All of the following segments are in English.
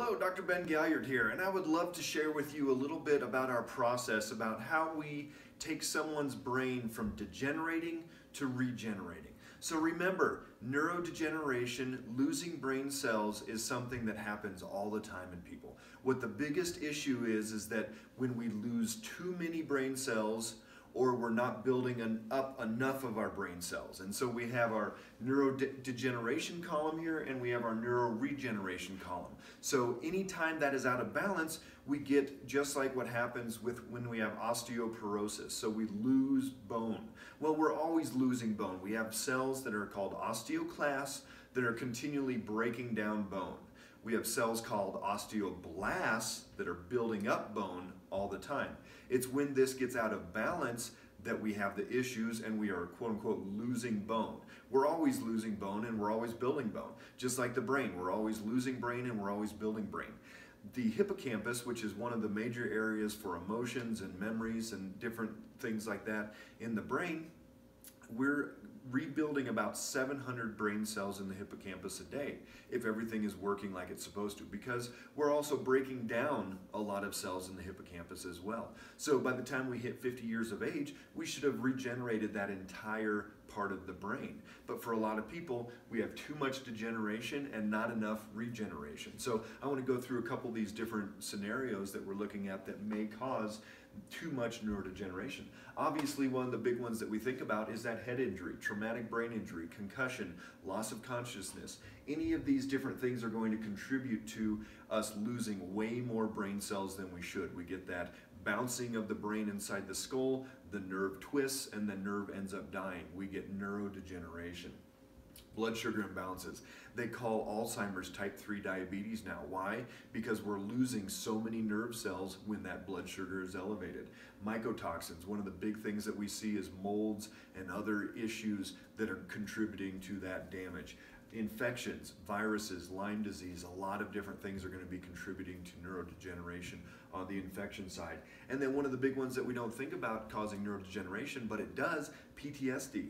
Hello, Dr. Ben Galyardt here, and I would love to share with you a little bit about our process, about how we take someone's brain from degenerating to regenerating. So remember, neurodegeneration, losing brain cells, is something that happens all the time in people. What the biggest issue is that when we lose too many brain cells, or we're not building up enough of our brain cells. And so we have our neurodegeneration column here, and we have our neuroregeneration column. So anytime that is out of balance, we get just like what happens when we have osteoporosis. So we lose bone. Well, we're always losing bone. We have cells that are called osteoclasts that are continually breaking down bone. We have cells called osteoblasts that are building up bone all the time. It's when this gets out of balance that we have the issues and we are quote unquote losing bone. We're always losing bone and we're always building bone. Just like the brain, we're always losing brain and we're always building brain. The hippocampus, which is one of the major areas for emotions and memories and different things like that in the brain, we're rebuilding about 700 brain cells in the hippocampus a day if everything is working like it's supposed to, because we're also breaking down a lot of cells in the hippocampus as well. So by the time we hit 50 years of age, we should have regenerated that entire part of the brain. But for a lot of people, we have too much degeneration and not enough regeneration. So I want to go through a couple of these different scenarios that we're looking at that may cause too much neurodegeneration. Obviously, one of the big ones that we think about is that head injury, traumatic brain injury, concussion, loss of consciousness. Any of these different things are going to contribute to us losing way more brain cells than we should. We get that bouncing of the brain inside the skull, the nerve twists, and the nerve ends up dying. We get neurodegeneration. Blood sugar imbalances. They call Alzheimer's type 3 diabetes now. Why? Because we're losing so many nerve cells when that blood sugar is elevated. Mycotoxins, one of the big things that we see is molds and other issues that are contributing to that damage. Infections, viruses, Lyme disease, a lot of different things are going to be contributing to neurodegeneration on the infection side. And then one of the big ones that we don't think about causing neurodegeneration, but it does, PTSD.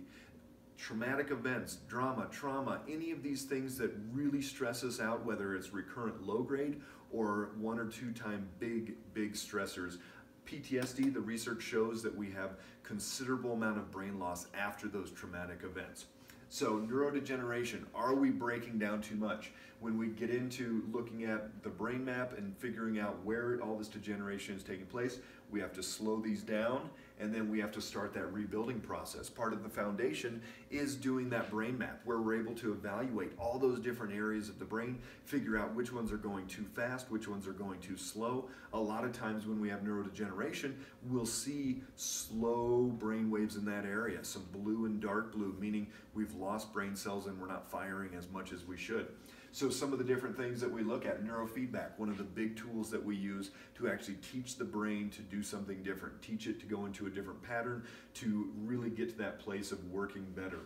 Traumatic events, drama, trauma, any of these things that really stress us out, whether it's recurrent low grade or 1 or 2 time big stressors. PTSD, the research shows that we have considerable amount of brain loss after those traumatic events. So neurodegeneration, are we breaking down too much? When we get into looking at the brain map and figuring out where all this degeneration is taking place, we have to slow these down, and then we have to start that rebuilding process. Part of the foundation is doing that brain map where we're able to evaluate all those different areas of the brain, figure out which ones are going too fast, which ones are going too slow. A lot of times when we have neurodegeneration, we'll see slow brain waves in that area, some blue and dark blue, meaning we've lost brain cells and we're not firing as much as we should. So some of the different things that we look at, neurofeedback, one of the big tools that we use to actually teach the brain to do something different, teach it to go into a different pattern, to really get to that place of working better.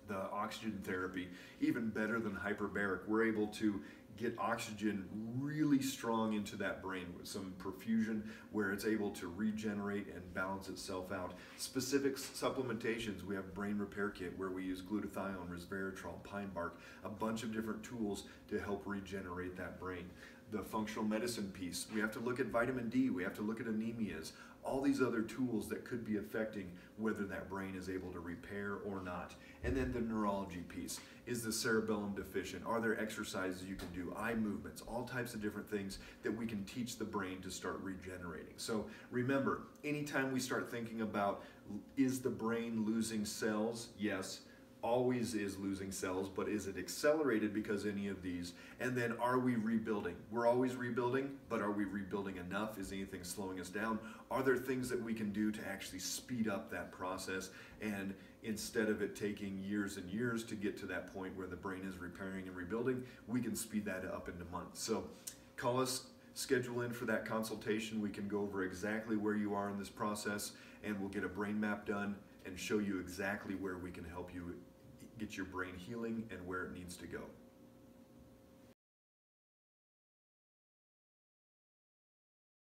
The oxygen therapy, even better than hyperbaric. We're able to get oxygen really strong into that brain with some perfusion where it's able to regenerate and balance itself out. Specific supplementations, we have brain repair kit where we use glutathione, resveratrol, pine bark, a bunch of different tools to help regenerate that brain. The functional medicine piece, we have to look at vitamin D, we have to look at anemias, all these other tools that could be affecting whether that brain is able to repair or not. And then the neurology piece, is the cerebellum deficient? Are there exercises you can do, eye movements, all types of different things that we can teach the brain to start regenerating. So remember, anytime we start thinking about, is the brain losing cells? Yes. Always is losing cells, but is it accelerated because any of these? And then are we rebuilding? We're always rebuilding, but are we rebuilding enough? Is anything slowing us down? Are there things that we can do to actually speed up that process, and instead of it taking years and years to get to that point where the brain is repairing and rebuilding, we can speed that up into months. So call us, schedule in for that consultation. We can go over exactly where you are in this process, and we'll get a brain map done and show you exactly where we can help you get your brain healing and where it needs to go.